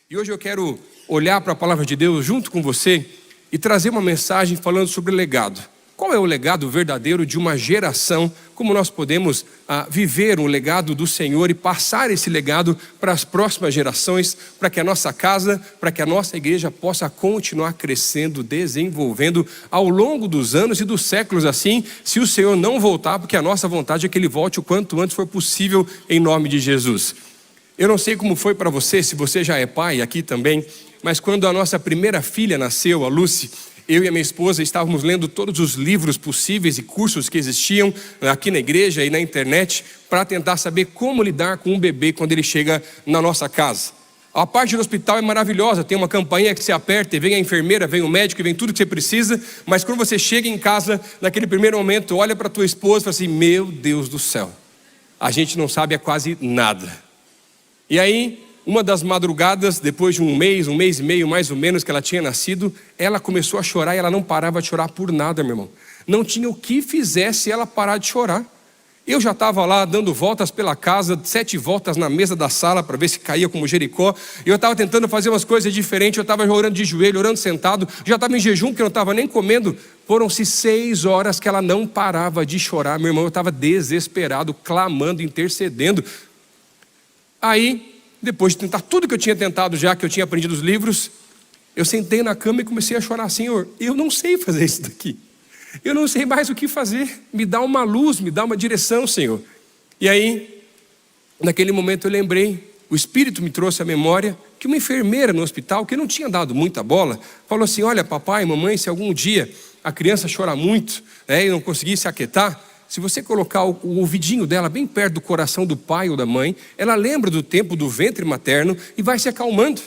E hoje eu quero olhar para a palavra de Deus junto com você e trazer uma mensagem falando sobre legado. Qual é o legado verdadeiro de uma geração? Como nós podemos viver o legado do Senhor e passar esse legado para as próximas gerações, para que a nossa casa, para que a nossa igreja possa continuar crescendo, desenvolvendo ao longo dos anos e dos séculos assim, se o Senhor não voltar, porque a nossa vontade é que Ele volte o quanto antes for possível, em nome de Jesus. Eu não sei como foi para você, se você já é pai aqui também, mas quando a nossa primeira filha nasceu, a Lucy, eu e a minha esposa estávamos lendo todos os livros possíveis e cursos que existiam aqui na igreja e na internet para tentar saber como lidar com um bebê quando ele chega na nossa casa. A parte do hospital é maravilhosa, tem uma campainha que você aperta e vem a enfermeira, vem o médico e vem tudo que você precisa, mas quando você chega em casa, naquele primeiro momento, olha para a tua esposa e fala assim: meu Deus do céu, a gente não sabe quase nada. E aí, uma das madrugadas, depois de um mês e meio mais ou menos que ela tinha nascido, ela começou a chorar e ela não parava de chorar por nada, meu irmão. Não tinha o que fizesse ela parar de chorar. Eu já estava lá dando voltas pela casa, 7 voltas na mesa da sala para ver se caía como Jericó. Eu estava tentando fazer umas coisas diferentes, eu estava orando de joelho, orando sentado, já estava em jejum porque eu não estava nem comendo. Foram-se 6 horas que ela não parava de chorar, meu irmão. Eu estava desesperado, clamando, intercedendo. Aí, depois de tentar tudo que eu tinha tentado já, que eu tinha aprendido os livros, eu sentei na cama e comecei a chorar: Senhor, eu não sei fazer isso daqui. Eu não sei mais o que fazer. Me dá uma luz, me dá uma direção, Senhor. E aí, naquele momento eu lembrei, o Espírito me trouxe à memória que uma enfermeira no hospital, que não tinha dado muita bola, falou assim: olha, papai, mamãe, se algum dia a criança chorar muito, e não conseguir se aquietar, se você colocar o ouvidinho dela bem perto do coração do pai ou da mãe, ela lembra do tempo do ventre materno e vai se acalmando.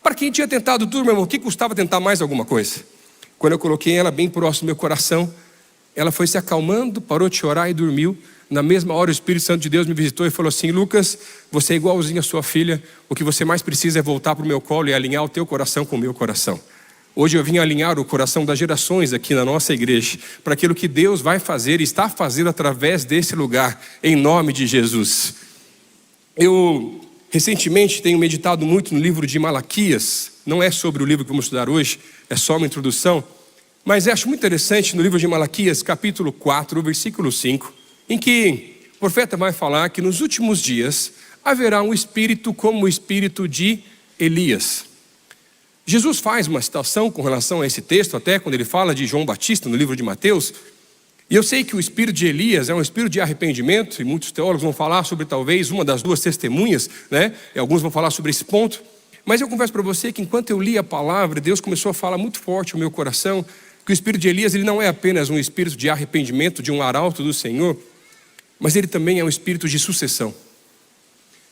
Para quem tinha tentado tudo, meu irmão, o que custava tentar mais alguma coisa? Quando eu coloquei ela bem próximo do meu coração, ela foi se acalmando, parou de chorar e dormiu. Na mesma hora o Espírito Santo de Deus me visitou e falou assim: Lucas, você é igualzinho a sua filha, o que você mais precisa é voltar para o meu colo e alinhar o teu coração com o meu coração. Hoje eu vim alinhar o coração das gerações aqui na nossa igreja, para aquilo que Deus vai fazer e está fazendo através desse lugar, em nome de Jesus. Eu recentemente tenho meditado muito no livro de Malaquias. Não é sobre o livro que vamos estudar hoje, é só uma introdução. Mas eu acho muito interessante no livro de Malaquias, capítulo 4, versículo 5, em que o profeta vai falar que nos últimos dias haverá um espírito como o espírito de Elias. Jesus faz uma citação com relação a esse texto, até quando ele fala de João Batista no livro de Mateus. E eu sei que o espírito de Elias é um espírito de arrependimento, e muitos teólogos vão falar sobre talvez uma das 2 testemunhas, e alguns vão falar sobre esse ponto. Mas eu confesso para você que enquanto eu li a palavra, Deus começou a falar muito forte ao meu coração, que o espírito de Elias ele não é apenas um espírito de arrependimento, de um arauto do Senhor, mas ele também é um espírito de sucessão.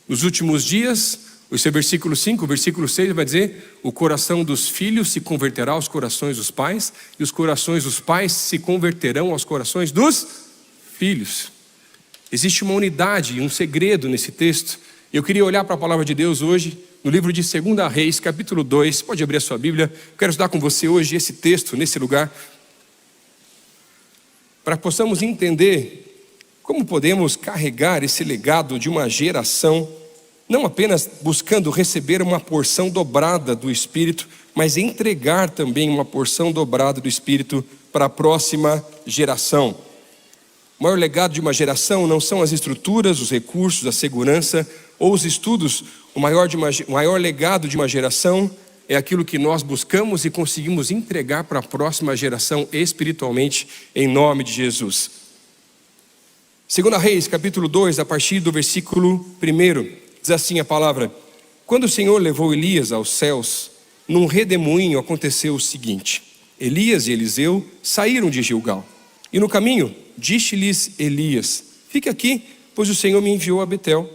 Nos últimos dias, o seu versículo 5, o versículo 6 vai dizer: o coração dos filhos se converterá aos corações dos pais, e os corações dos pais se converterão aos corações dos filhos. Existe uma unidade e um segredo nesse texto. Eu queria olhar para a palavra de Deus hoje, no livro de 2 Reis, capítulo 2, pode abrir a sua Bíblia. Eu quero estudar com você hoje esse texto, nesse lugar, para que possamos entender como podemos carregar esse legado de uma geração, não apenas buscando receber uma porção dobrada do Espírito, mas entregar também uma porção dobrada do Espírito para a próxima geração. O maior legado de uma geração não são as estruturas, os recursos, a segurança ou os estudos. O maior legado de uma geração é aquilo que nós buscamos e conseguimos entregar para a próxima geração espiritualmente, em nome de Jesus. 2 Reis, capítulo 2, a partir do versículo 1. Diz assim a palavra: quando o Senhor levou Elias aos céus, num redemoinho aconteceu o seguinte: Elias e Eliseu saíram de Gilgal, e no caminho disse-lhes Elias: fique aqui, pois o Senhor me enviou a Betel.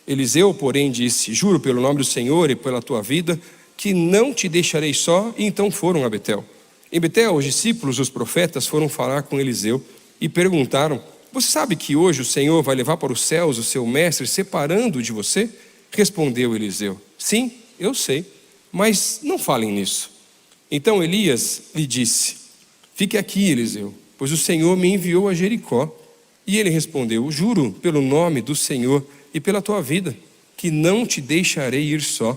Eliseu, porém, disse: juro pelo nome do Senhor e pela tua vida, que não te deixarei só. E então foram a Betel. Em Betel, os discípulos, os profetas, foram falar com Eliseu e perguntaram: você sabe que hoje o Senhor vai levar para os céus o seu mestre, separando-o de você? Respondeu Eliseu: sim, eu sei, mas não falem nisso. Então Elias lhe disse: fique aqui, Eliseu, pois o Senhor me enviou a Jericó. E ele respondeu: juro pelo nome do Senhor e pela tua vida, que não te deixarei ir só.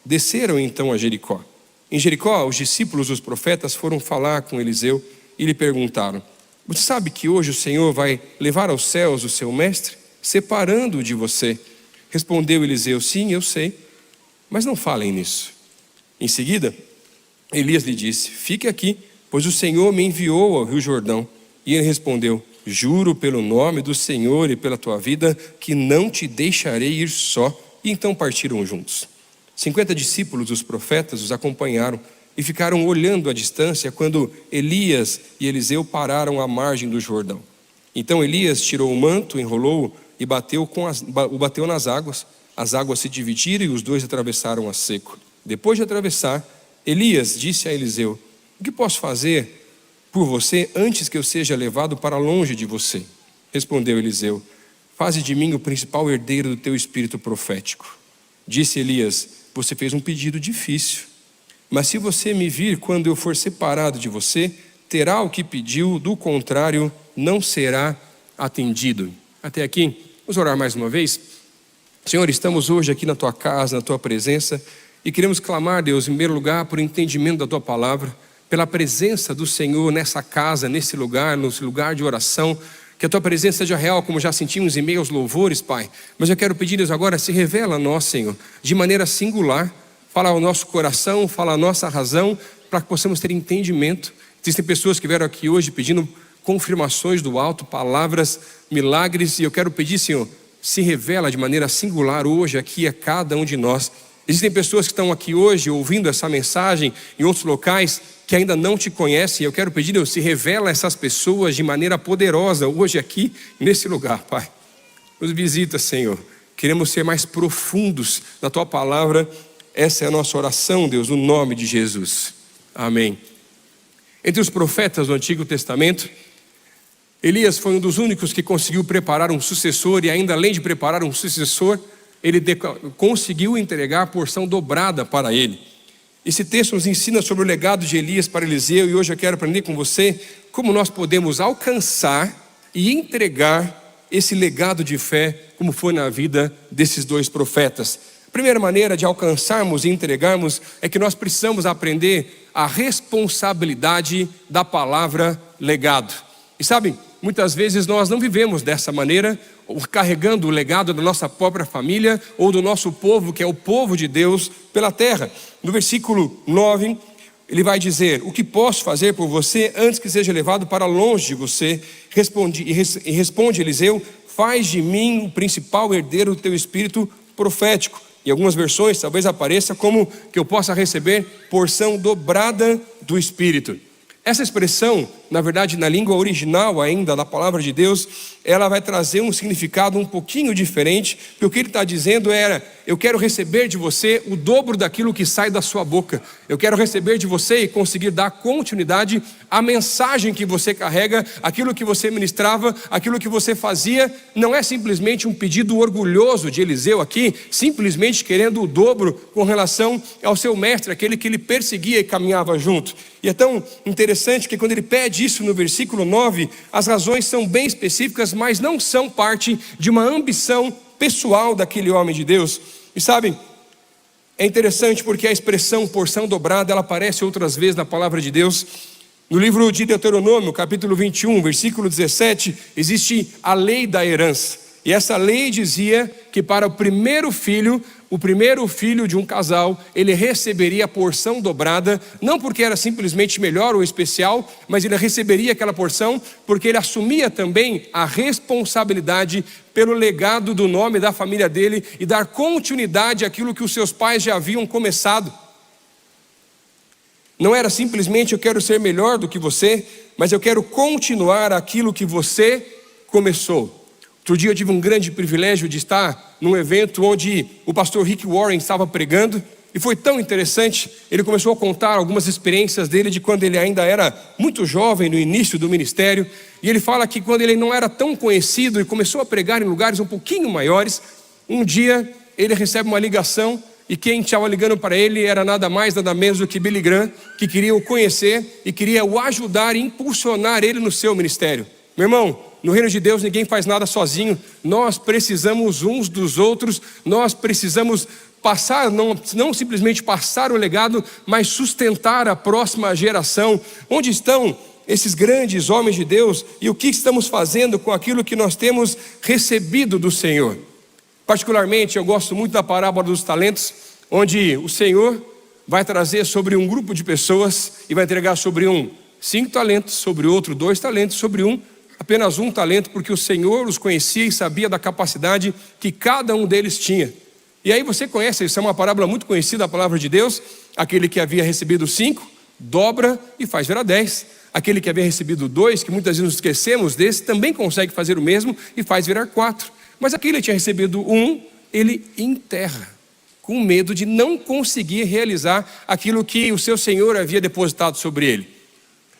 Desceram então a Jericó. Em Jericó, os discípulos dos profetas foram falar com Eliseu e lhe perguntaram: você sabe que hoje o Senhor vai levar aos céus o seu mestre, separando-o de você? Respondeu Eliseu: sim, eu sei, mas não falem nisso. Em seguida, Elias lhe disse: fique aqui, pois o Senhor me enviou ao rio Jordão. E ele respondeu: juro pelo nome do Senhor e pela tua vida que não te deixarei ir só. E então partiram juntos. 50 discípulos dos profetas os acompanharam e ficaram olhando à distância quando Elias e Eliseu pararam à margem do Jordão. Então Elias tirou o manto, enrolou-o e o bateu nas águas. As águas se dividiram e os dois atravessaram a seco. Depois de atravessar, Elias disse a Eliseu: o que posso fazer por você antes que eu seja levado para longe de você? Respondeu Eliseu: faze de mim o principal herdeiro do teu espírito profético. Disse Elias: você fez um pedido difícil, mas se você me vir quando eu for separado de você, terá o que pediu, do contrário, não será atendido. Até aqui, vamos orar mais uma vez. Senhor, estamos hoje aqui na tua casa, na tua presença, e queremos clamar, Deus, em primeiro lugar, por entendimento da tua palavra, pela presença do Senhor nessa casa, nesse lugar de oração. Que a tua presença seja real, como já sentimos em meio aos louvores, Pai. Mas eu quero pedir, Deus, agora se revela a nós, Senhor, de maneira singular. Fala ao nosso coração, fala a nossa razão, para que possamos ter entendimento. Existem pessoas que vieram aqui hoje pedindo confirmações do alto, palavras, milagres. E eu quero pedir, Senhor, se revela de maneira singular hoje aqui a cada um de nós. Existem pessoas que estão aqui hoje ouvindo essa mensagem em outros locais que ainda não te conhecem. Eu quero pedir, Deus, se revela a essas pessoas de maneira poderosa hoje aqui nesse lugar, Pai. Nos visita, Senhor. Queremos ser mais profundos na tua palavra. Essa é a nossa oração, Deus, no nome de Jesus. Amém. Entre os profetas do Antigo Testamento, Elias foi um dos únicos que conseguiu preparar um sucessor, e ainda além de preparar um sucessor, ele conseguiu entregar a porção dobrada para ele. Esse texto nos ensina sobre o legado de Elias para Eliseu, e hoje eu quero aprender com você como nós podemos alcançar e entregar esse legado de fé, como foi na vida desses dois profetas. A primeira maneira de alcançarmos e entregarmos é que nós precisamos aprender a responsabilidade da palavra legado. E sabe, muitas vezes nós não vivemos dessa maneira, carregando o legado da nossa própria família ou do nosso povo, que é o povo de Deus, pela terra. No versículo 9, ele vai dizer: o que posso fazer por você antes que seja levado para longe de você? Responde Eliseu: faz de mim o principal herdeiro do teu espírito profético. Em algumas versões talvez apareça como que eu possa receber porção dobrada do espírito. Essa expressão, na verdade, na língua original ainda da palavra de Deus, ela vai trazer um significado um pouquinho diferente, porque o que ele está dizendo era: eu quero receber de você o dobro daquilo que sai da sua boca. Eu quero receber de você e conseguir dar continuidade à mensagem que você carrega, aquilo que você ministrava, aquilo que você fazia. Não é simplesmente um pedido orgulhoso de Eliseu aqui, simplesmente querendo o dobro com relação ao seu mestre, aquele que ele perseguia e caminhava junto. E é tão interessante que quando ele pede isso no versículo 9, as razões são bem específicas, mas não são parte de uma ambição pessoal daquele homem de Deus. E sabe, é interessante porque a expressão porção dobrada, ela aparece outras vezes na palavra de Deus. No livro de Deuteronômio, capítulo 21, versículo 17, existe a lei da herança. E essa lei dizia que para o primeiro filho de um casal, ele receberia a porção dobrada, não porque era simplesmente melhor ou especial, mas ele receberia aquela porção porque ele assumia também a responsabilidade pelo legado do nome da família dele e dar continuidade àquilo que os seus pais já haviam começado. Não era simplesmente: eu quero ser melhor do que você, mas eu quero continuar aquilo que você começou. Outro dia eu tive um grande privilégio de estar num evento onde o pastor Rick Warren estava pregando, e foi tão interessante. Ele começou a contar algumas experiências dele de quando ele ainda era muito jovem, no início do ministério, e ele fala que quando ele não era tão conhecido e começou a pregar em lugares um pouquinho maiores, um dia ele recebe uma ligação, e quem estava ligando para ele era nada mais, nada menos do que Billy Graham, que queria o conhecer e queria o ajudar e impulsionar ele no seu ministério. Meu irmão, no reino de Deus ninguém faz nada sozinho. Nós precisamos uns dos outros. Nós precisamos passar, não simplesmente passar o legado, mas sustentar a próxima geração. Onde estão esses grandes homens de Deus e o que estamos fazendo com aquilo que nós temos recebido do Senhor? Particularmente, eu gosto muito da parábola dos talentos, onde o Senhor vai trazer sobre um grupo de pessoas e vai entregar sobre um 5 talentos, sobre outro 2 talentos, sobre um apenas 1 talento, porque o Senhor os conhecia e sabia da capacidade que cada um deles tinha. E aí você conhece, isso é uma parábola muito conhecida da palavra de Deus. Aquele que havia recebido 5, dobra e faz virar 10. Aquele que havia recebido 2, que muitas vezes nos esquecemos desse, também consegue fazer o mesmo e faz virar 4. Mas aquele que tinha recebido 1, ele enterra, com medo de não conseguir realizar aquilo que o seu Senhor havia depositado sobre ele.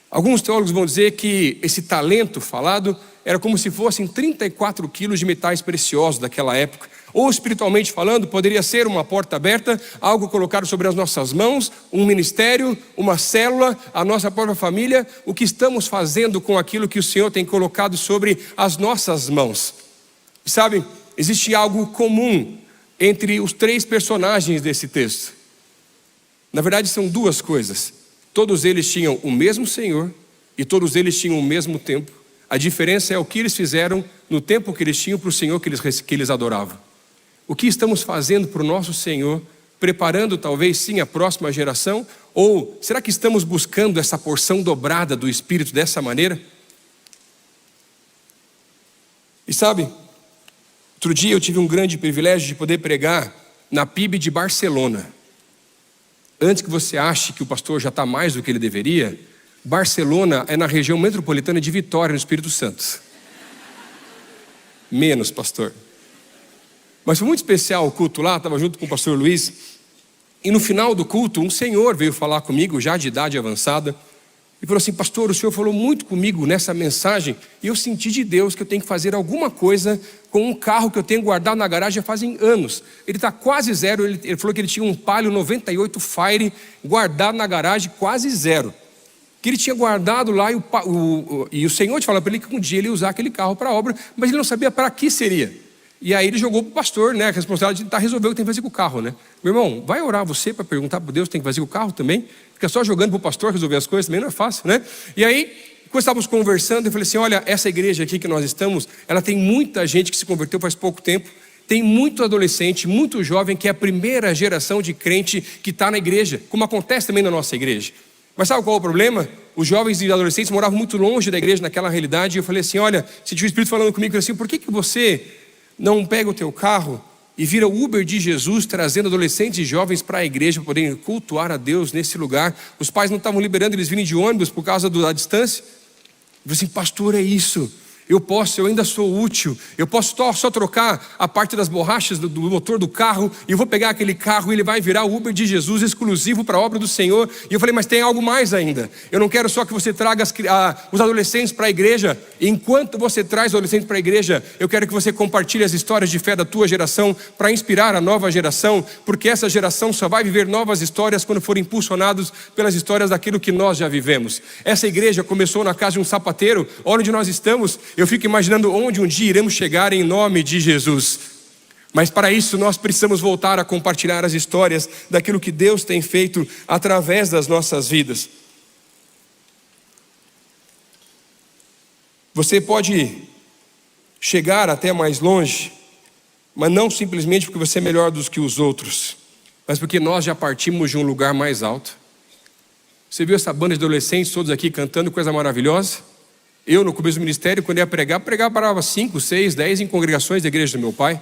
Alguns teólogos vão dizer que esse talento falado era como se fossem 34 quilos de metais preciosos daquela época. Ou espiritualmente falando, poderia ser uma porta aberta, algo colocado sobre as nossas mãos, um ministério, uma célula, a nossa própria família. O que estamos fazendo com aquilo que o Senhor tem colocado sobre as nossas mãos? Sabe, existe algo comum entre os 3 personagens desse texto. Na verdade são 2 coisas. Todos eles tinham o mesmo Senhor e todos eles tinham o mesmo tempo. A diferença é o que eles fizeram no tempo que eles tinham para o Senhor que eles adoravam. O que estamos fazendo para o nosso Senhor, preparando talvez sim a próxima geração? Ou será que estamos buscando essa porção dobrada do Espírito dessa maneira? E sabe, outro dia eu tive um grande privilégio de poder pregar na PIB de Barcelona. Antes que você ache que o pastor já está mais do que ele deveria, Barcelona é na região metropolitana de Vitória, no Espírito Santo. Menos, pastor. Mas foi muito especial o culto lá, estava junto com o pastor Luiz. E no final do culto, um senhor veio falar comigo, já de idade avançada, e falou assim: pastor, o senhor falou muito comigo nessa mensagem, e eu senti de Deus que eu tenho que fazer alguma coisa com um carro que eu tenho guardado na garagem já fazem anos. Ele está quase zero, ele falou que ele tinha um Palio 98 Fire guardado na garagem, quase zero. Que ele tinha guardado lá, e o Senhor te falou para ele que um dia ele ia usar aquele carro para a obra, mas ele não sabia para que seria. E aí ele jogou para o pastor, né, a responsabilidade de tentar resolver o que tem que fazer com o carro, né? Meu irmão, vai orar você para perguntar para Deus o que tem que fazer com o carro também? Fica só jogando para o pastor resolver as coisas também, não é fácil, né? E aí, quando estávamos conversando, eu falei assim: olha, essa igreja aqui que nós estamos, ela tem muita gente que se converteu faz pouco tempo, tem muito adolescente, muito jovem, que é a primeira geração de crente que está na igreja, como acontece também na nossa igreja. Mas sabe qual é o problema? Os jovens e adolescentes moravam muito longe da igreja naquela realidade, e eu falei assim: olha, senti o Espírito falando comigo assim, por que você não pega o teu carro e vira o Uber de Jesus, trazendo adolescentes e jovens para a igreja, para poderem cultuar a Deus nesse lugar? Os pais não estavam liberando eles virem de ônibus por causa da distância. Eu falei assim: pastor, é isso. Eu ainda sou útil, eu posso só trocar a parte das borrachas do motor do carro, e eu vou pegar aquele carro e ele vai virar o Uber de Jesus, exclusivo para a obra do Senhor. E eu falei: mas tem algo mais ainda. Eu não quero só que você traga os adolescentes para a igreja. Enquanto você traz os adolescentes para a igreja, eu quero que você compartilhe as histórias de fé da tua geração, para inspirar a nova geração, porque essa geração só vai viver novas histórias quando forem impulsionados pelas histórias daquilo que nós já vivemos. Essa igreja começou na casa de um sapateiro, onde nós estamos. Eu fico imaginando onde um dia iremos chegar em nome de Jesus. Mas para isso nós precisamos voltar a compartilhar as histórias daquilo que Deus tem feito através das nossas vidas. Você pode chegar até mais longe, mas não simplesmente porque você é melhor do que os outros, mas porque nós já partimos de um lugar mais alto. Você viu essa banda de adolescentes todos aqui cantando, coisa maravilhosa? Eu, no começo do ministério, quando ia pregar para 5, 6, 10 em congregações da igreja do meu pai.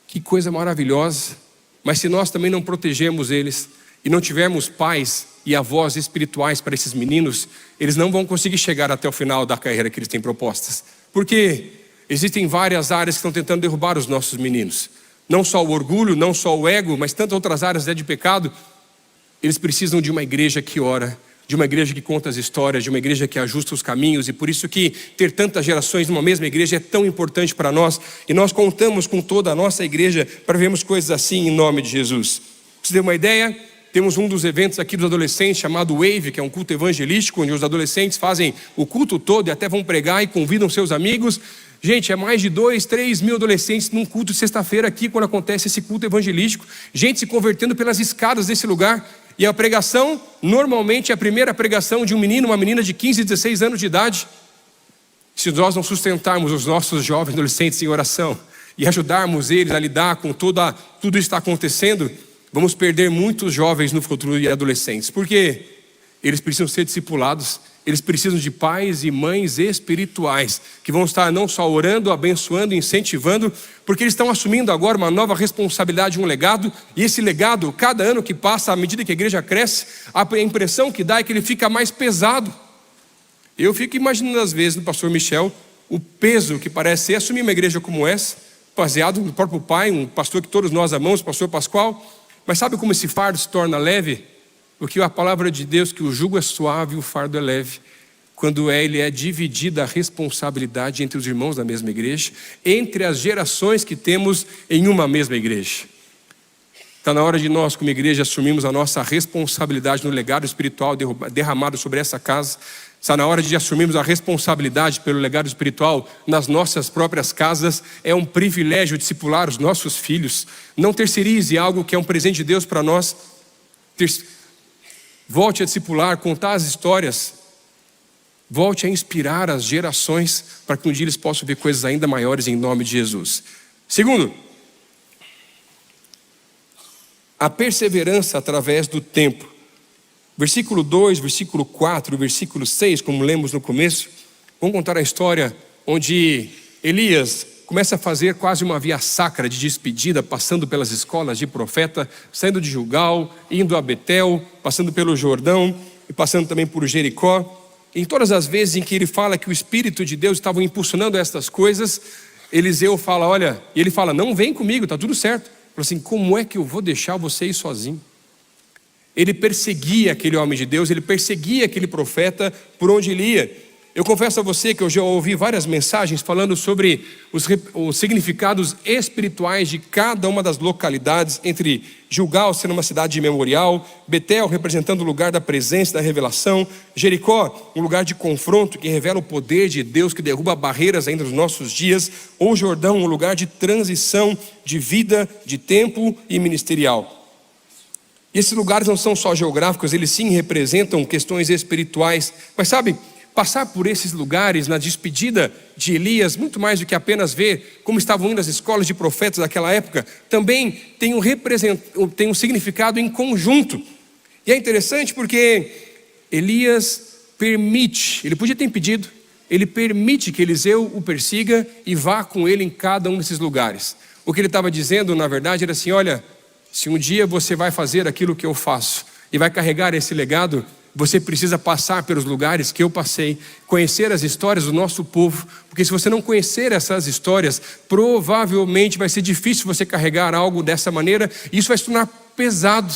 Que coisa maravilhosa. Mas se nós também não protegemos eles e não tivermos pais e avós espirituais para esses meninos, eles não vão conseguir chegar até o final da carreira que eles têm propostas. Porque existem várias áreas que estão tentando derrubar os nossos meninos. Não só o orgulho, não só o ego, mas tantas outras áreas de pecado. Eles precisam de uma igreja que ora, de uma igreja que conta as histórias, de uma igreja que ajusta os caminhos. E por isso que ter tantas gerações numa mesma igreja é tão importante para nós. E nós contamos com toda a nossa igreja para vermos coisas assim em nome de Jesus. Pra você ter uma ideia, temos um dos eventos aqui dos adolescentes chamado Wave, que é um culto evangelístico, onde os adolescentes fazem o culto todo e até vão pregar e convidam seus amigos. Gente, é mais de 2, 3 mil adolescentes num culto de sexta-feira aqui, quando acontece esse culto evangelístico. Gente se convertendo pelas escadas desse lugar. E a pregação, normalmente, é a primeira pregação de um menino, uma menina de 15, 16 anos de idade. Se nós não sustentarmos os nossos jovens adolescentes em oração e ajudarmos eles a lidar com tudo isso que está acontecendo, vamos perder muitos jovens no futuro e adolescentes. Porque eles precisam ser discipulados, eles precisam de pais e mães espirituais, que vão estar não só orando, abençoando, incentivando, porque eles estão assumindo agora uma nova responsabilidade, um legado, e esse legado, cada ano que passa, à medida que a igreja cresce, a impressão que dá é que ele fica mais pesado. Eu fico imaginando às vezes no pastor Michel, o peso que parece ser assumir uma igreja como essa, baseado no próprio pai, um pastor que todos nós amamos, o pastor Pascoal, mas sabe como esse fardo se torna leve? Porque a palavra de Deus, que o jugo é suave e o fardo é leve, quando ele é dividida a responsabilidade entre os irmãos da mesma igreja, entre as gerações que temos em uma mesma igreja. Está na hora de nós, como igreja, assumirmos a nossa responsabilidade no legado espiritual derramado sobre essa casa. Está na hora de assumirmos a responsabilidade pelo legado espiritual nas nossas próprias casas. É um privilégio discipular os nossos filhos. Não terceirize algo que é um presente de Deus para nós. Volte a discipular, contar as histórias. Volte a inspirar as gerações para que um dia eles possam ver coisas ainda maiores em nome de Jesus. Segundo, a perseverança através do tempo. Versículo 2, versículo 4, versículo 6, como lemos no começo, vamos contar a história onde Elias começa a fazer quase uma via sacra de despedida, passando pelas escolas de profeta, saindo de Gilgal, indo a Betel, passando pelo Jordão e passando também por Jericó. Em todas as vezes em que ele fala que o Espírito de Deus estava impulsionando estas coisas, Eliseu fala, olha, e ele fala, não vem comigo, está tudo certo. Ele fala assim, como é que eu vou deixar você ir sozinho? Ele perseguia aquele homem de Deus, ele perseguia aquele profeta por onde ele ia. Eu confesso a você que eu já ouvi várias mensagens falando sobre os significados espirituais de cada uma das localidades, entre Gilgal sendo uma cidade de memorial, Betel representando o lugar da presença, da revelação, Jericó, um lugar de confronto que revela o poder de Deus, que derruba barreiras ainda nos nossos dias, ou Jordão, um lugar de transição de vida, de tempo e ministerial. E esses lugares não são só geográficos, eles sim representam questões espirituais. Mas sabe, passar por esses lugares na despedida de Elias, muito mais do que apenas ver como estavam indo as escolas de profetas daquela época, também tem um significado em conjunto. E é interessante porque Elias permite, ele podia ter impedido, ele permite que Eliseu o persiga e vá com ele em cada um desses lugares. O que ele estava dizendo, na verdade, era assim, olha, se um dia você vai fazer aquilo que eu faço e vai carregar esse legado, você precisa passar pelos lugares que eu passei, conhecer as histórias do nosso povo, porque se você não conhecer essas histórias, provavelmente vai ser difícil você carregar algo dessa maneira, e isso vai se tornar pesado.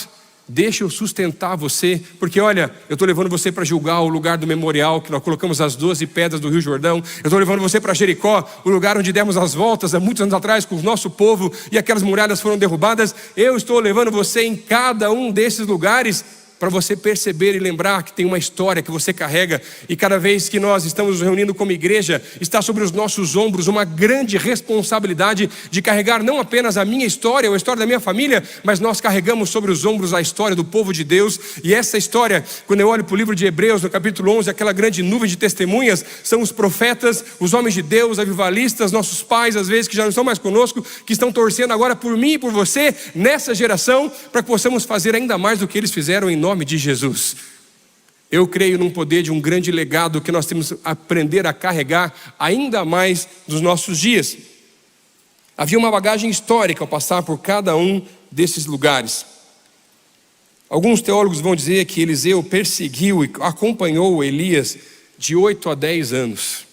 Deixa eu sustentar você, porque olha, eu estou levando você para Gilgal, o lugar do memorial, que nós colocamos as 12 pedras do Rio Jordão. Eu estou levando você para Jericó, o lugar onde demos as voltas há muitos anos atrás com o nosso povo, e aquelas muralhas foram derrubadas. Eu estou levando você em cada um desses lugares, para você perceber e lembrar que tem uma história que você carrega, e cada vez que nós estamos nos reunindo como igreja, está sobre os nossos ombros uma grande responsabilidade de carregar não apenas a minha história ou a história da minha família, mas nós carregamos sobre os ombros a história do povo de Deus. E essa história, quando eu olho para o livro de Hebreus, no capítulo 11, aquela grande nuvem de testemunhas, são os profetas, os homens de Deus, avivalistas, nossos pais, às vezes que já não estão mais conosco, que estão torcendo agora por mim e por você, nessa geração, para que possamos fazer ainda mais do que eles fizeram em nome de Jesus. Eu creio num poder de um grande legado que nós temos que aprender a carregar ainda mais nos nossos dias. Havia uma bagagem histórica ao passar por cada um desses lugares. Alguns teólogos vão dizer que Eliseu perseguiu e acompanhou Elias de 8 a 10 anos.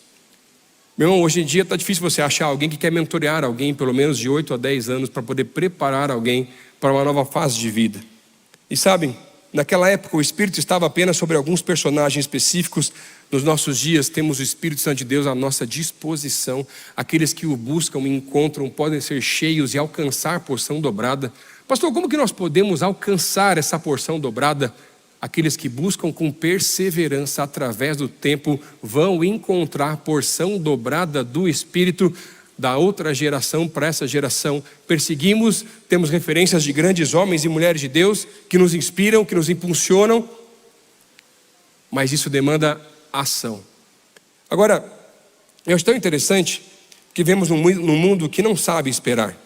Meu irmão, hoje em dia está difícil você achar alguém que quer mentorear alguém pelo menos de 8 a 10 anos para poder preparar alguém para uma nova fase de vida. E sabem, naquela época o Espírito estava apenas sobre alguns personagens específicos. Nos nossos dias temos o Espírito Santo de Deus à nossa disposição. Aqueles que o buscam e encontram podem ser cheios e alcançar porção dobrada. Pastor, como que nós podemos alcançar essa porção dobrada? aqueles que buscam com perseverança através do tempo vão encontrar porção dobrada do Espírito da outra geração para essa geração. Perseguimos, temos referências de grandes homens e mulheres de Deus que nos inspiram, que nos impulsionam, mas isso demanda ação. Agora, é tão interessante que vivemos num mundo que não sabe esperar.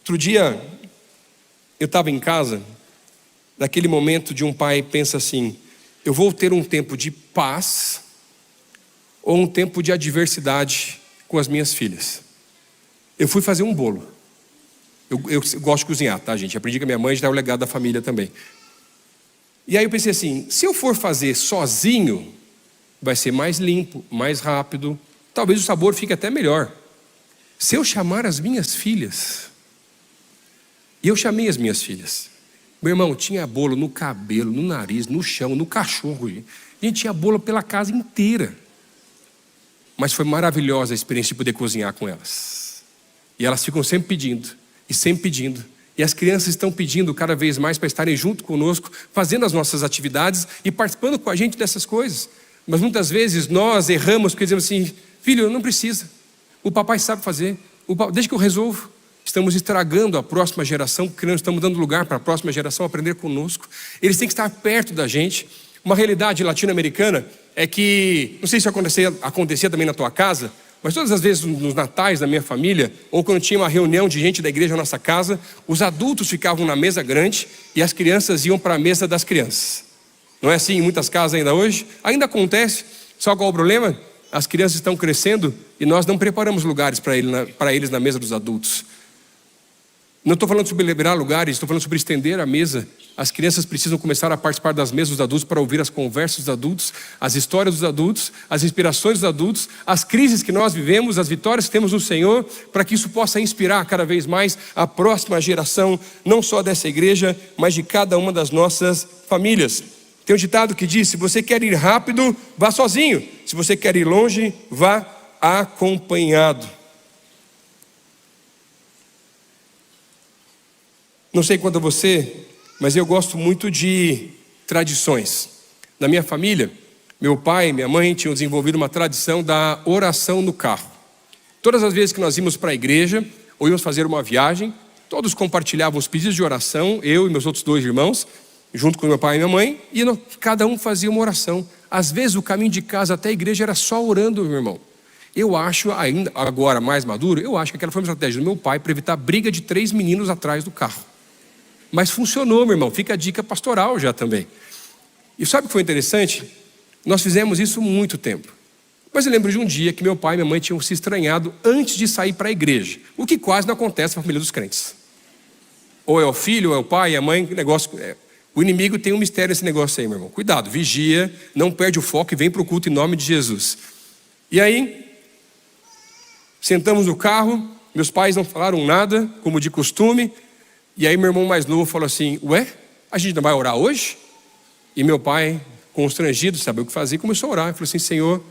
Outro dia, eu estava em casa, naquele momento de um pai pensa assim: eu vou ter um tempo de paz ou um tempo de adversidade com as minhas filhas. Eu fui fazer um bolo. Eu gosto de cozinhar, tá, gente? Aprendi com a minha mãe, já é o legado da família também. E aí eu pensei assim, se eu for fazer sozinho, vai ser mais limpo, mais rápido, talvez o sabor fique até melhor. Se eu chamar as minhas filhas, e eu chamei as minhas filhas, meu irmão, tinha bolo no cabelo, no nariz, no chão, no cachorro, gente, tinha bolo pela casa inteira. Mas foi maravilhosa a experiência de poder cozinhar com elas. E elas ficam sempre pedindo, e sempre pedindo. E as crianças estão pedindo cada vez mais para estarem junto conosco, fazendo as nossas atividades e participando com a gente dessas coisas. Mas muitas vezes nós erramos porque dizemos assim: filho, não precisa, o papai sabe fazer, deixa que eu resolvo. Estamos estragando a próxima geração, porque não estamos dando lugar para a próxima geração aprender conosco. Eles têm que estar perto da gente. Uma realidade latino-americana é que, não sei se acontecia também na tua casa, mas todas as vezes nos natais da minha família, ou quando tinha uma reunião de gente da igreja na nossa casa, os adultos ficavam na mesa grande e as crianças iam para a mesa das crianças. Não é assim em muitas casas ainda hoje? Ainda acontece, só qual é o problema? As crianças estão crescendo e nós não preparamos lugares para eles na mesa dos adultos. Não estou falando sobre liberar lugares, estou falando sobre estender a mesa. As crianças precisam começar a participar das mesas dos adultos para ouvir as conversas dos adultos, as histórias dos adultos, as inspirações dos adultos, as crises que nós vivemos, as vitórias que temos no Senhor, para que isso possa inspirar cada vez mais a próxima geração, não só dessa igreja, mas de cada uma das nossas famílias. Tem um ditado que diz: se você quer ir rápido, vá sozinho. Se você quer ir longe, vá acompanhado. Não sei quanto a você, mas eu gosto muito de tradições. Na minha família, meu pai e minha mãe tinham desenvolvido uma tradição da oração no carro. Todas as vezes que nós íamos para a igreja, ou íamos fazer uma viagem, todos compartilhavam os pedidos de oração, eu e meus outros 2 irmãos, junto com meu pai e minha mãe, e cada um fazia uma oração. Às vezes o caminho de casa até a igreja era só orando, meu irmão. Eu acho, ainda agora mais maduro, eu acho que aquela foi uma estratégia do meu pai para evitar a briga de 3 meninos atrás do carro. Mas funcionou, meu irmão, fica a dica pastoral já também. E sabe o que foi interessante? Nós fizemos isso muito tempo. Mas eu lembro de um dia que meu pai e minha mãe tinham se estranhado antes de sair para a igreja, o que quase não acontece na família dos crentes. Ou é o filho, ou é o pai, a mãe, negócio. O inimigo tem um mistério nesse negócio aí, meu irmão. Cuidado, vigia, não perde o foco e vem para o culto em nome de Jesus. E aí, sentamos no carro, meus pais não falaram nada, como de costume. E aí meu irmão mais novo falou assim: ué, a gente não vai orar hoje? E meu pai, constrangido, sabia o que fazer, começou a orar. Ele falou assim: Senhor,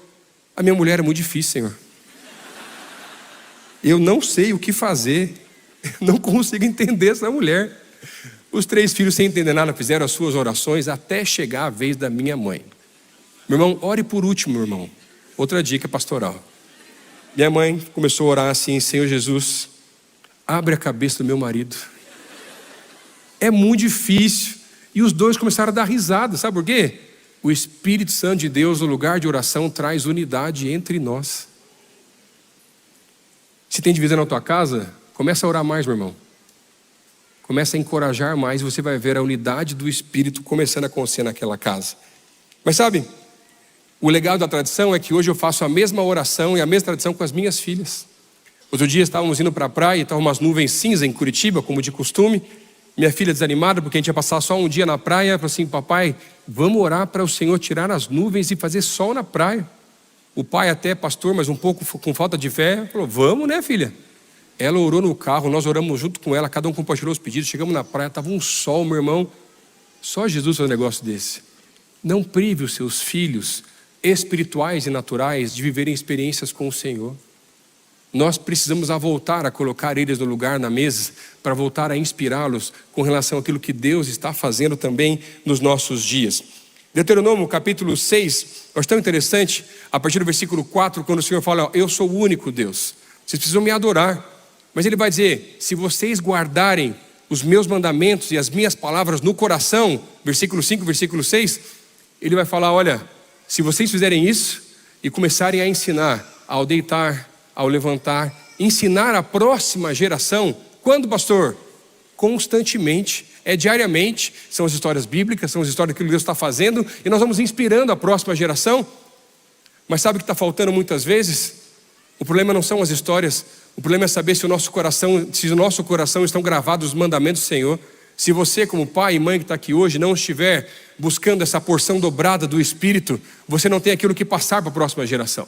a minha mulher é muito difícil, Senhor. Eu não sei o que fazer, não consigo entender essa mulher. Os 3 filhos, sem entender nada, fizeram as suas orações até chegar a vez da minha mãe. Meu irmão, ore por último, meu irmão. Outra dica pastoral. Minha mãe começou a orar assim: Senhor Jesus, abre a cabeça do meu marido. É muito difícil. E os 2 começaram a dar risada, sabe por quê? O Espírito Santo de Deus, no lugar de oração, traz unidade entre nós. Se tem divisão na tua casa, começa a orar mais, meu irmão. Começa a encorajar mais e você vai ver a unidade do Espírito começando a acontecer naquela casa. Mas sabe, o legal da tradição é que hoje eu faço a mesma oração e a mesma tradição com as minhas filhas. Outro dia estávamos indo para a praia e estavam umas nuvens cinza em Curitiba, como de costume. Minha filha desanimada, porque a gente ia passar só um dia na praia, falou assim: papai, vamos orar para o Senhor tirar as nuvens e fazer sol na praia. O pai até pastor, mas um pouco com falta de fé, falou: vamos, né, filha? Ela orou no carro, nós oramos junto com ela, cada um compartilhou os pedidos, chegamos na praia, estava um sol, meu irmão. Só Jesus faz um negócio desse. Não prive os seus filhos espirituais e naturais de viverem experiências com o Senhor. nós precisamos voltar a colocar eles no lugar na mesa, para voltar a inspirá-los com relação àquilo que Deus está fazendo também nos nossos dias. Deuteronômio capítulo 6, eu acho tão interessante, a partir do versículo 4, quando o Senhor fala, eu sou o único Deus, vocês precisam me adorar. Mas Ele vai dizer, se vocês guardarem os meus mandamentos e as minhas palavras no coração, versículo 5, versículo 6, Ele vai falar, olha, se vocês fizerem isso e começarem a ensinar, ao deitar, ao levantar, ensinar a próxima geração, quando, pastor? Constantemente, diariamente, são as histórias bíblicas, são as histórias que Deus está fazendo, e nós vamos inspirando a próxima geração. Mas sabe o que está faltando muitas vezes? O problema não são as histórias, o problema é saber se o nosso coração estão gravados os mandamentos do Senhor. Se você, como pai e mãe que está aqui hoje, não estiver buscando essa porção dobrada do Espírito, você não tem aquilo que passar para a próxima geração.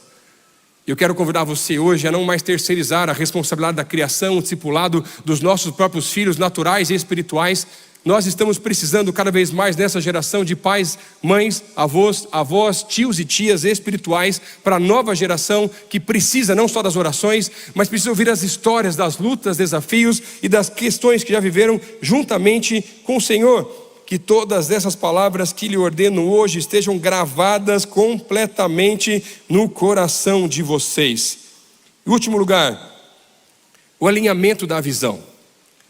Eu quero convidar você hoje a não mais terceirizar a responsabilidade da criação, o discipulado dos nossos próprios filhos naturais e espirituais. Nós estamos precisando cada vez mais nessa geração de pais, mães, avós, tios e tias espirituais para a nova geração que precisa não só das orações, mas precisa ouvir as histórias das lutas, desafios e das questões que já viveram juntamente com o Senhor. Que todas essas palavras que lhe ordeno hoje estejam gravadas completamente no coração de vocês. Em último lugar, o alinhamento da visão.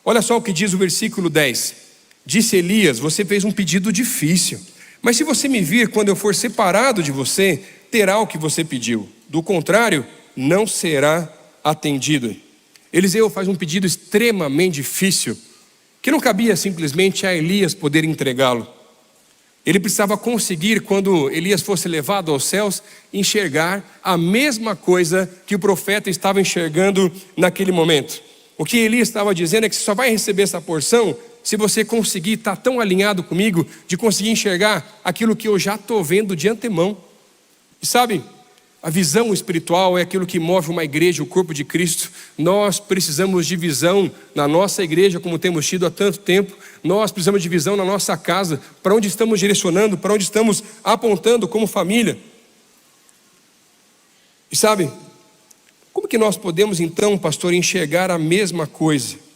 Olha só o que diz o versículo 10. Disse Elias, você fez um pedido difícil, mas se você me vir quando eu for separado de você, terá o que você pediu. Do contrário, não será atendido. Eliseu faz um pedido extremamente difícil, que não cabia simplesmente a Elias poder entregá-lo. Ele precisava conseguir, quando Elias fosse levado aos céus, enxergar a mesma coisa que o profeta estava enxergando naquele momento. O que Elias estava dizendo é que você só vai receber essa porção se você conseguir estar tão alinhado comigo, de conseguir enxergar aquilo que eu já estou vendo de antemão. E sabe, a visão espiritual é aquilo que move uma igreja, o corpo de Cristo. Nós precisamos de visão na nossa igreja, como temos tido há tanto tempo. Nós precisamos de visão na nossa casa, para onde estamos direcionando, para onde estamos apontando como família. E sabe, como que nós podemos então, pastor, enxergar a mesma coisa?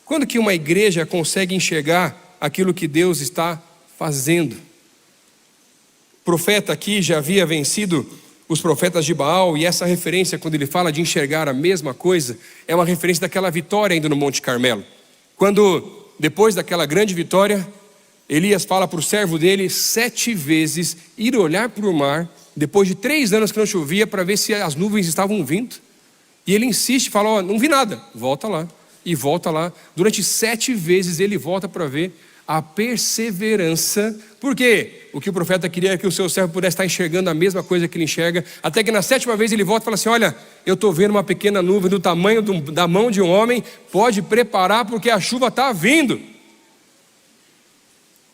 Quando que uma igreja consegue enxergar aquilo que Deus está fazendo? O profeta aqui já havia vencido os profetas de Baal, e essa referência, quando ele fala de enxergar a mesma coisa, é uma referência daquela vitória ainda no Monte Carmelo. Quando, depois daquela grande vitória, Elias fala para o servo dele 7 vezes ir olhar para o mar, depois de 3 anos que não chovia, para ver se as nuvens estavam vindo. E ele insiste, fala, ó, não vi nada, volta lá. E volta lá, durante 7 vezes ele volta para ver a perseverança. Por quê? O que o profeta queria é que o seu servo pudesse estar enxergando a mesma coisa que ele enxerga, até que na 7ª vez ele volta e fala assim, olha, eu estou vendo uma pequena nuvem do tamanho da mão de um homem, pode preparar porque a chuva está vindo.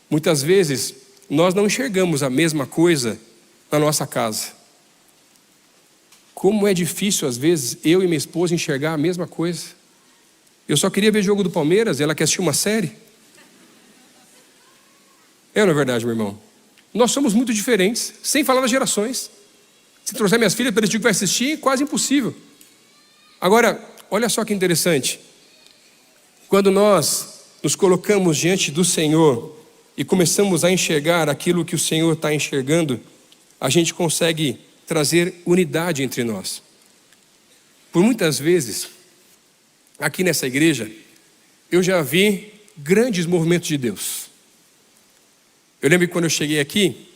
Muitas vezes nós não enxergamos a mesma coisa na nossa casa. Como é difícil às vezes eu e minha esposa enxergar a mesma coisa. Eu só queria ver jogo do Palmeiras, ela quer assistir uma série. Não é verdade, meu irmão? Nós somos muito diferentes, sem falar das gerações. Se trouxer minhas filhas para decidir o que vai assistir, quase impossível. Agora, olha só que interessante. Quando nós nos colocamos diante do Senhor e começamos a enxergar aquilo que o Senhor está enxergando, a gente consegue trazer unidade entre nós. Por muitas vezes, aqui nessa igreja, eu já vi grandes movimentos de Deus. Eu lembro que quando eu cheguei aqui,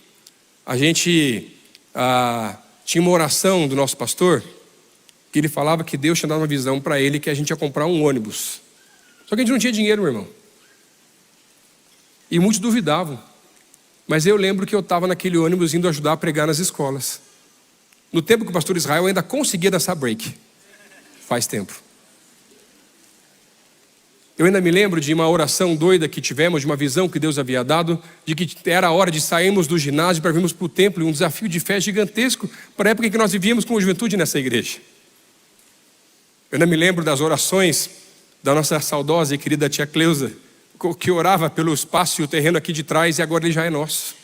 a gente tinha uma oração do nosso pastor, que ele falava que Deus tinha dado uma visão para ele, que a gente ia comprar um ônibus. Só que a gente não tinha dinheiro, meu irmão. E muitos duvidavam. Mas eu lembro que eu estava naquele ônibus indo ajudar a pregar nas escolas. No tempo que o pastor Israel ainda conseguia dançar break. Faz tempo. Eu ainda me lembro de uma oração doida que tivemos, de uma visão que Deus havia dado, de que era a hora de sairmos do ginásio para virmos para o templo, e um desafio de fé gigantesco para a época em que nós vivíamos com juventude nessa igreja. Eu ainda me lembro das orações da nossa saudosa e querida tia Cleusa, que orava pelo espaço e o terreno aqui de trás, e agora ele já é nosso.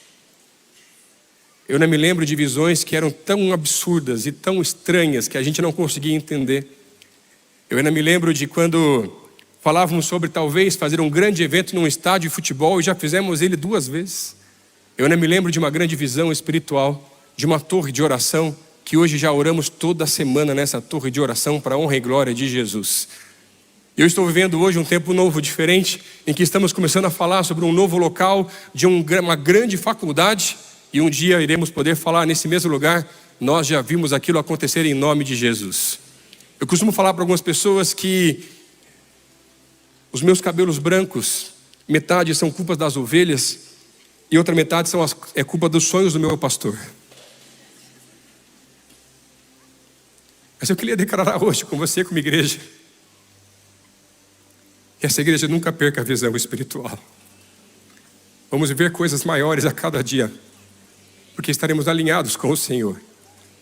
Eu não me lembro de visões que eram tão absurdas e tão estranhas que a gente não conseguia entender. Eu ainda me lembro de quando falávamos sobre talvez fazer um grande evento num estádio de futebol e já fizemos ele 2 vezes. Eu ainda me lembro de uma grande visão espiritual, de uma torre de oração, que hoje já oramos toda semana nessa torre de oração para a honra e glória de Jesus. Eu estou vivendo hoje um tempo novo, diferente, em que estamos começando a falar sobre um novo local, de uma grande faculdade, e um dia iremos poder falar nesse mesmo lugar. Nós já vimos aquilo acontecer em nome de Jesus. Eu costumo falar para algumas pessoas que os meus cabelos brancos, metade são culpa das ovelhas e outra metade é culpa dos sonhos do meu pastor. Mas eu queria declarar hoje com você, como igreja, que essa igreja nunca perca a visão espiritual. Vamos viver coisas maiores a cada dia, porque estaremos alinhados com o Senhor.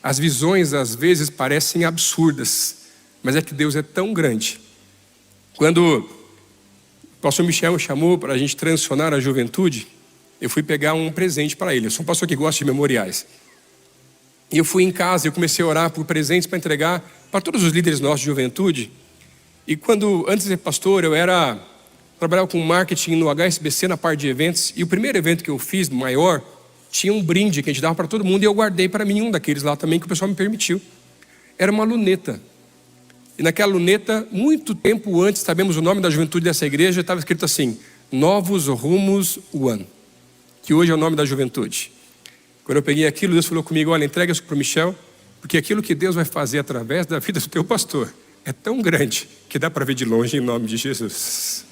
As visões às vezes parecem absurdas, mas é que Deus é tão grande. Quando o pastor Michel me chamou para a gente transicionar a juventude, eu fui pegar um presente para ele. Eu sou um pastor que gosta de memoriais. E eu fui em casa e eu comecei a orar por presentes para entregar para todos os líderes nossos de juventude. E antes de ser pastor, trabalhava com marketing no HSBC na parte de eventos. E o primeiro evento que eu fiz, maior, tinha um brinde que a gente dava para todo mundo. E eu guardei para mim um daqueles lá também que o pessoal me permitiu. Era uma luneta. E naquela luneta, muito tempo antes, sabemos o nome da juventude dessa igreja, estava escrito assim: Novos Rumos One, que hoje é o nome da juventude. Quando eu peguei aquilo, Deus falou comigo: olha, entrega isso para o Michel, porque aquilo que Deus vai fazer através da vida do teu pastor é tão grande que dá para ver de longe em nome de Jesus.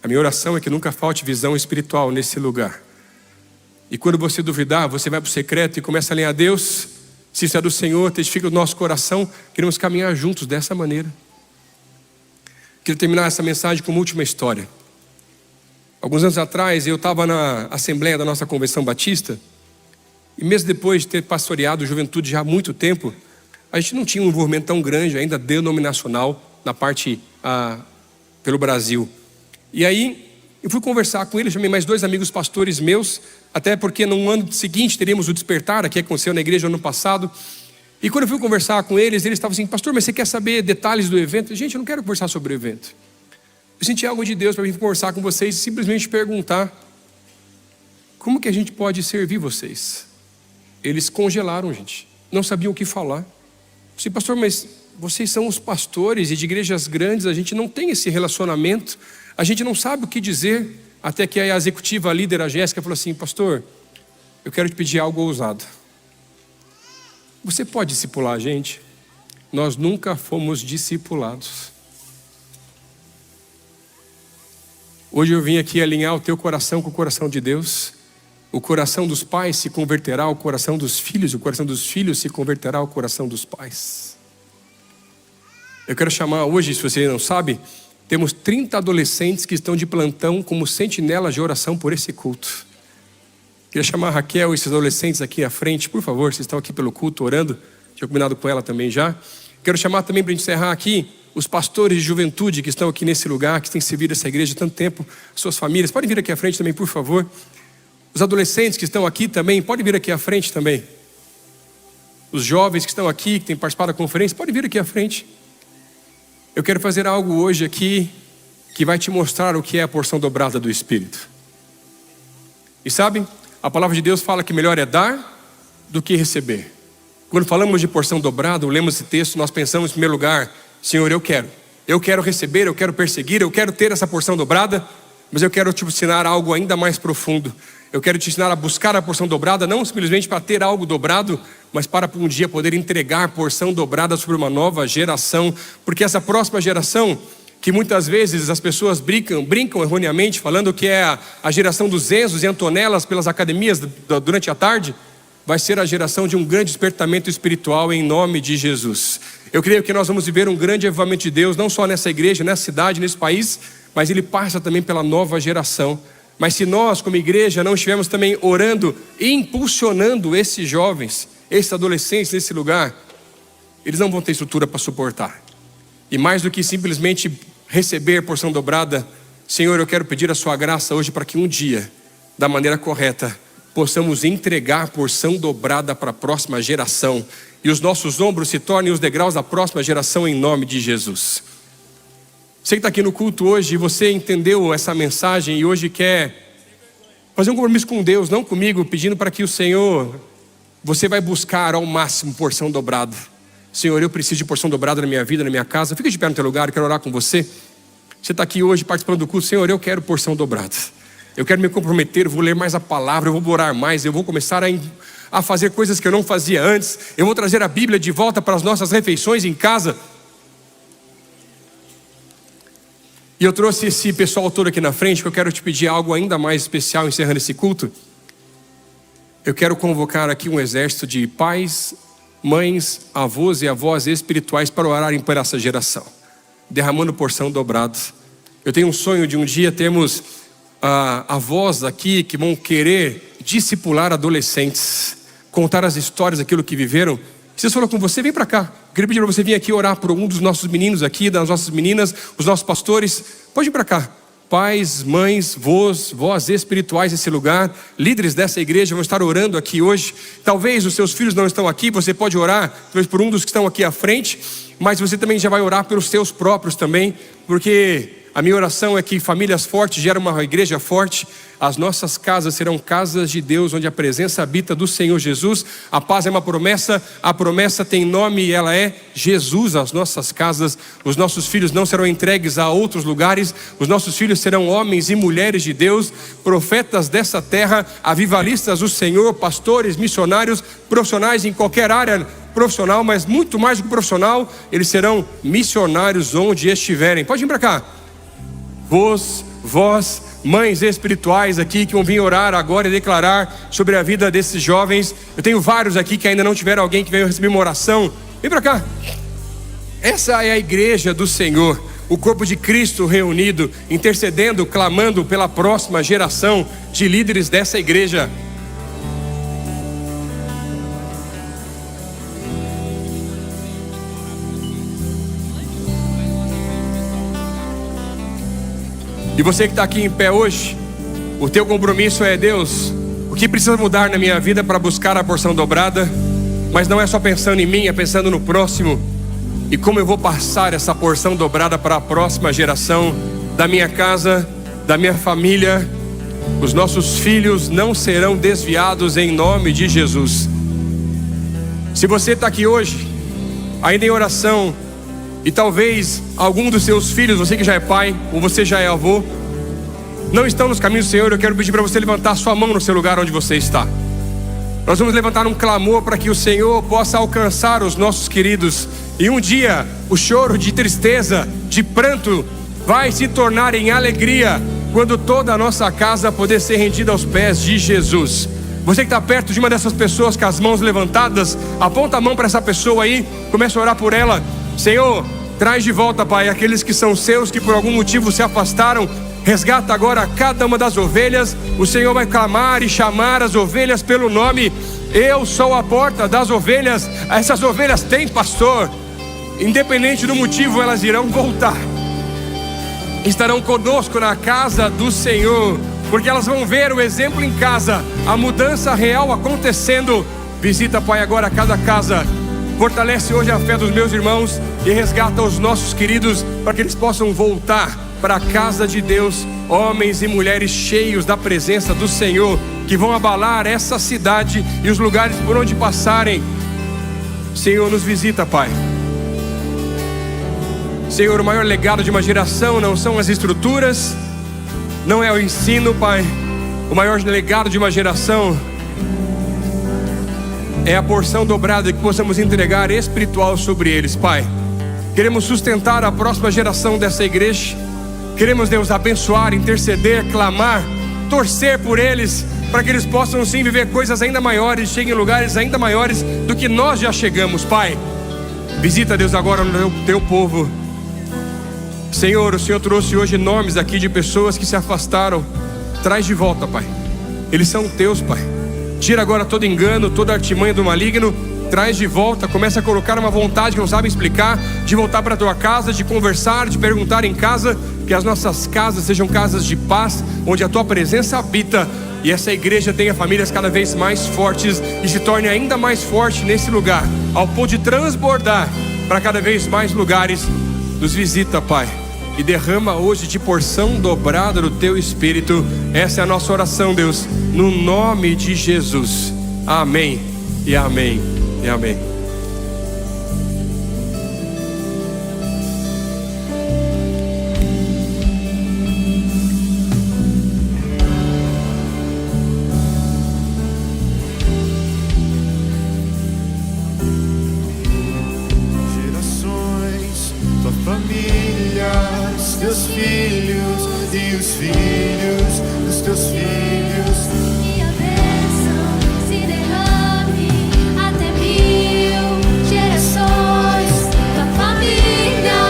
A minha oração é que nunca falte visão espiritual nesse lugar. E quando você duvidar, você vai para o secreto e começa a ler a Deus. Se isso é do Senhor, testifica o nosso coração. Queremos caminhar juntos dessa maneira. Quero terminar essa mensagem com uma última história. Alguns anos atrás, eu estava na assembleia da nossa Convenção Batista. E mesmo depois de ter pastoreado juventude já há muito tempo, a gente não tinha um envolvimento tão grande ainda denominacional na parte pelo Brasil. E aí eu fui conversar com ele, chamei mais 2 amigos pastores meus, até porque no ano seguinte teríamos o despertar, que aconteceu na igreja no ano passado. E quando eu fui conversar com eles estavam assim: pastor, mas você quer saber detalhes do evento? Gente, eu não quero conversar sobre o evento. Eu senti algo de Deus para vir conversar com vocês e simplesmente perguntar: como que a gente pode servir vocês? Eles congelaram, gente, não sabiam o que falar. Eu disse: pastor, mas vocês são os pastores e de igrejas grandes, a gente não tem esse relacionamento, a gente não sabe o que dizer. Até que a executiva, a líder, a Jéssica, falou assim: pastor, eu quero te pedir algo ousado. Você pode discipular a gente? Nós nunca fomos discipulados. Hoje eu vim aqui alinhar o teu coração com o coração de Deus. O coração dos pais se converterá ao coração dos filhos, o coração dos filhos se converterá ao coração dos pais. Eu quero chamar hoje, se você não sabe, temos 30 adolescentes que estão de plantão como sentinelas de oração por esse culto. Queria chamar a Raquel e esses adolescentes aqui à frente, por favor, vocês estão aqui pelo culto orando. Tinha combinado com ela também já. Quero chamar também para a gente encerrar aqui os pastores de juventude que estão aqui nesse lugar, que têm servido essa igreja há tanto tempo, suas famílias. Podem vir aqui à frente também, por favor. Os adolescentes que estão aqui também, podem vir aqui à frente também. Os jovens que estão aqui, que têm participado da conferência, podem vir aqui à frente. Eu quero fazer algo hoje aqui que vai te mostrar o que é a porção dobrada do Espírito. E sabe, a palavra de Deus fala que melhor é dar do que receber. Quando falamos de porção dobrada, lemos esse texto, nós pensamos em primeiro lugar: Senhor, eu quero receber, eu quero perseguir, eu quero ter essa porção dobrada, mas eu quero te ensinar algo ainda mais profundo. Eu quero te ensinar a buscar a porção dobrada, não simplesmente para ter algo dobrado, mas para um dia poder entregar porção dobrada sobre uma nova geração. Porque essa próxima geração, que muitas vezes as pessoas brincam erroneamente, falando que é a geração dos Enzos e Antonelas pelas academias durante a tarde, vai ser a geração de um grande despertamento espiritual em nome de Jesus. Eu creio que nós vamos viver um grande avivamento de Deus, não só nessa igreja, nessa cidade, nesse país, mas ele passa também pela nova geração. Mas se nós, como igreja, não estivermos também orando e impulsionando esses jovens, esses adolescentes nesse lugar, eles não vão ter estrutura para suportar. E mais do que simplesmente receber porção dobrada, Senhor, eu quero pedir a sua graça hoje para que um dia, da maneira correta, possamos entregar porção dobrada para a próxima geração, e os nossos ombros se tornem os degraus da próxima geração, em nome de Jesus. Você que está aqui no culto hoje, você entendeu essa mensagem e hoje quer fazer um compromisso com Deus, não comigo, pedindo para que o Senhor, você vai buscar ao máximo porção dobrada. Senhor, eu preciso de porção dobrada na minha vida, na minha casa. Fica de pé no teu lugar, eu quero orar com você. Você está aqui hoje participando do culto. Senhor, eu quero porção dobrada. Eu quero me comprometer, eu vou ler mais a palavra, eu vou orar mais, eu vou começar a fazer coisas que eu não fazia antes. Eu vou trazer a Bíblia de volta para as nossas refeições em casa. E eu trouxe esse pessoal todo aqui na frente, que eu quero te pedir algo ainda mais especial, encerrando esse culto. Eu quero convocar aqui um exército de pais, mães, avós e avós espirituais para orarem por essa geração, derramando porção dobrada. Eu tenho um sonho de um dia termos avós aqui que vão querer discipular adolescentes, contar as histórias daquilo que viveram. Se Deus falou com você, vem para cá. Eu queria pedir para você vir aqui orar por um dos nossos meninos aqui, das nossas meninas, os nossos pastores. Pode vir para cá. Pais, mães, vós espirituais nesse lugar, líderes dessa igreja vão estar orando aqui hoje. Talvez os seus filhos não estão aqui, você pode orar talvez por um dos que estão aqui à frente, mas você também já vai orar pelos seus próprios também, porque a minha oração é que famílias fortes geram uma igreja forte. As nossas casas serão casas de Deus, onde a presença habita do Senhor Jesus. A paz é uma promessa, a promessa tem nome e ela é Jesus. As nossas casas, os nossos filhos não serão entregues a outros lugares. Os nossos filhos serão homens e mulheres de Deus, profetas dessa terra, avivalistas do Senhor, pastores, missionários, profissionais em qualquer área profissional, mas muito mais do que profissional, eles serão missionários onde estiverem. Pode vir para cá. Vós, mães espirituais aqui que vão vir orar agora e declarar sobre a vida desses jovens. Eu tenho vários aqui que ainda não tiveram alguém que veio receber uma oração. Vem para cá. Essa é a igreja do Senhor, o corpo de Cristo reunido, intercedendo, clamando pela próxima geração de líderes dessa igreja. E você que está aqui em pé hoje, o teu compromisso é: Deus, o que precisa mudar na minha vida para buscar a porção dobrada? Mas não é só pensando em mim, é pensando no próximo. E como eu vou passar essa porção dobrada para a próxima geração da minha casa, da minha família. Os nossos filhos não serão desviados em nome de Jesus. Se você está aqui hoje, ainda em oração, e talvez algum dos seus filhos, você que já é pai ou você já é avô, não estão nos caminhos do Senhor, eu quero pedir para você levantar sua mão no seu lugar onde você está. Nós vamos levantar um clamor para que o Senhor possa alcançar os nossos queridos. E um dia o choro de tristeza, de pranto, vai se tornar em alegria, quando toda a nossa casa poder ser rendida aos pés de Jesus. Você que está perto de uma dessas pessoas com as mãos levantadas, aponta a mão para essa pessoa aí, começa a orar por ela. Senhor, traz de volta, Pai, aqueles que são seus, que por algum motivo se afastaram. Resgata agora cada uma das ovelhas. O Senhor vai clamar e chamar as ovelhas pelo nome. Eu sou a porta das ovelhas. Essas ovelhas têm pastor. Independente do motivo, elas irão voltar. Estarão conosco na casa do Senhor, porque elas vão ver o exemplo em casa, a mudança real acontecendo. Visita, Pai, agora cada casa. Fortalece hoje a fé dos meus irmãos e resgata os nossos queridos, para que eles possam voltar para a casa de Deus, homens e mulheres cheios da presença do Senhor, que vão abalar essa cidade e os lugares por onde passarem. Senhor, nos visita, Pai. Senhor, o maior legado de uma geração não são as estruturas, não é o ensino, Pai. O maior legado de uma geração é a porção dobrada que possamos entregar espiritual sobre eles, Pai. Queremos sustentar a próxima geração dessa igreja. Queremos, Deus, abençoar, interceder, clamar, torcer por eles, para que eles possam sim viver coisas ainda maiores, cheguem em lugares ainda maiores do que nós já chegamos, Pai. Visita, Deus, agora o teu povo. Senhor, o Senhor trouxe hoje nomes aqui de pessoas que se afastaram. Traz de volta, Pai. Eles são teus, Pai. Tira agora todo engano, toda artimanha do maligno. Traz de volta, começa a colocar uma vontade que não sabe explicar, de voltar para a tua casa, de conversar, de perguntar em casa. Que as nossas casas sejam casas de paz, onde a tua presença habita. e essa igreja tenha famílias cada vez mais fortes e se torne ainda mais forte nesse lugar, ao ponto de transbordar para cada vez mais lugares. Nos visita, Pai, e derrama hoje de porção dobrada do Teu Espírito. Essa é a nossa oração, Deus, no nome de Jesus. Amém e amém e amém. Gerações, tua família, os teus filhos e os filhos dos teus filhos. Que a bênção se derrame até 1000 gerações. Tua família,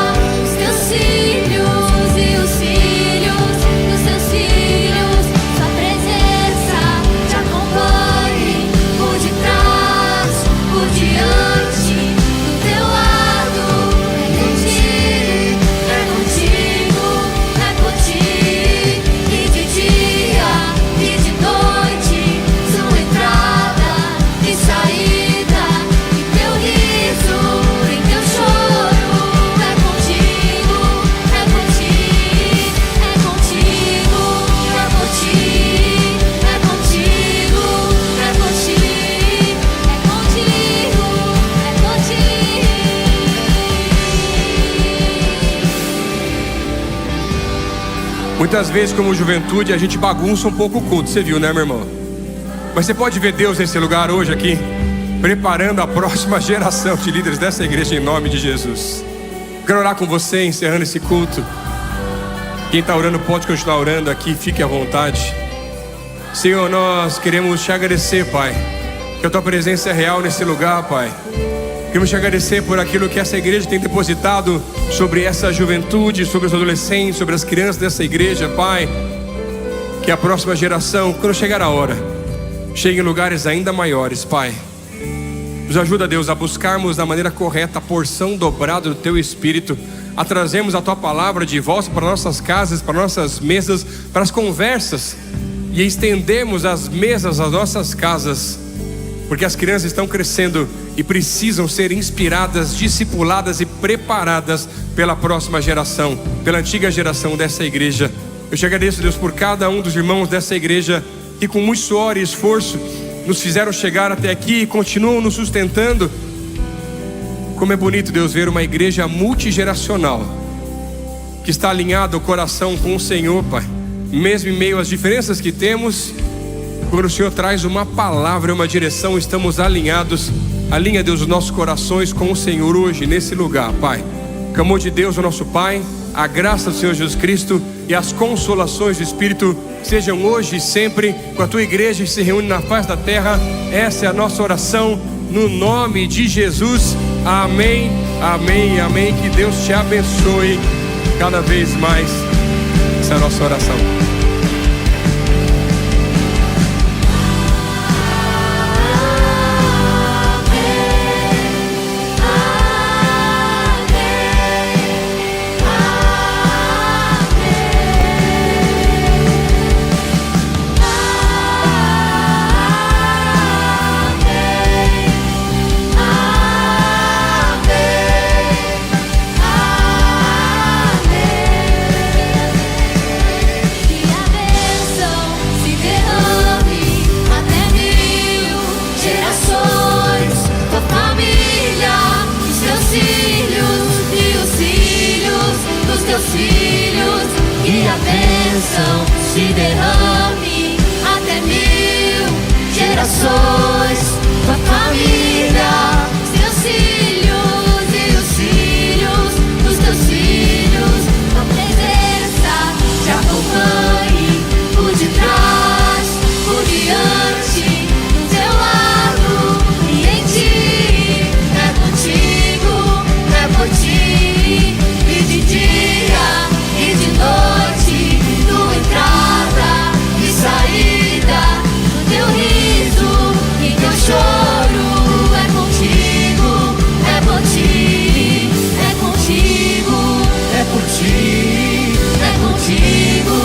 os teus filhos e os filhos dos teus filhos. Sua presença te acompanhe por detrás, por diante, do teu lado. É contigo, é contigo. E de dia e de noite, sua entrada e saída, e teu riso e teu choro. É contigo, é contigo, é contigo, é contigo, é contigo, é contigo, é contigo, é contigo. Muitas vezes, como juventude, a gente bagunça um pouco o culto, você viu, né, meu irmão? Mas você pode ver Deus nesse lugar hoje aqui, preparando a próxima geração de líderes dessa igreja em nome de Jesus. Quero orar com você, encerrando esse culto. Quem está orando pode continuar orando aqui, fique à vontade. Senhor, nós queremos te agradecer, Pai, que a tua presença é real nesse lugar, Pai. Queremos te agradecer por aquilo que essa igreja tem depositado sobre essa juventude, sobre os adolescentes, sobre as crianças dessa igreja, Pai. Que a próxima geração, quando chegar a hora, chegue em lugares ainda maiores, Pai. Nos ajuda, Deus, a buscarmos da maneira correta a porção dobrada do Teu Espírito, a trazermos a Tua palavra de volta para nossas casas, para nossas mesas, para as conversas, e estendermos as mesas às nossas casas, porque as crianças estão crescendo e precisam ser inspiradas, discipuladas e preparadas pela próxima geração, pela antiga geração dessa igreja. Eu te agradeço, Deus, por cada um dos irmãos dessa igreja que com muito suor e esforço nos fizeram chegar até aqui e continuam nos sustentando. Como é bonito, Deus, ver uma igreja multigeracional que está alinhada o coração com o Senhor, Pai. Mesmo em meio às diferenças que temos, quando o Senhor traz uma palavra, uma direção, estamos alinhados. Alinha, Deus, os nossos corações com o Senhor hoje, nesse lugar, Pai. Que o amor de Deus, o nosso Pai, a graça do Senhor Jesus Cristo e as consolações do Espírito sejam hoje e sempre com a Tua igreja que se reúne na face da terra. Essa é a nossa oração, no nome de Jesus. Amém, amém, amém. Que Deus te abençoe cada vez mais. Essa é a nossa oração. Se derrame até 1000 gerações, tua família, seus filhos e os filhos dos teus filhos. Tua presença te acompanhe por detrás, por diante, do teu lado e em ti. É contigo, é por ti, e de dia e de noite, tua entrada e saída, do teu riso e teu choro. É contigo, é por ti, é contigo, É por ti, é contigo,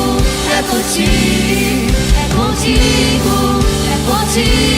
é contigo, é contigo. ti.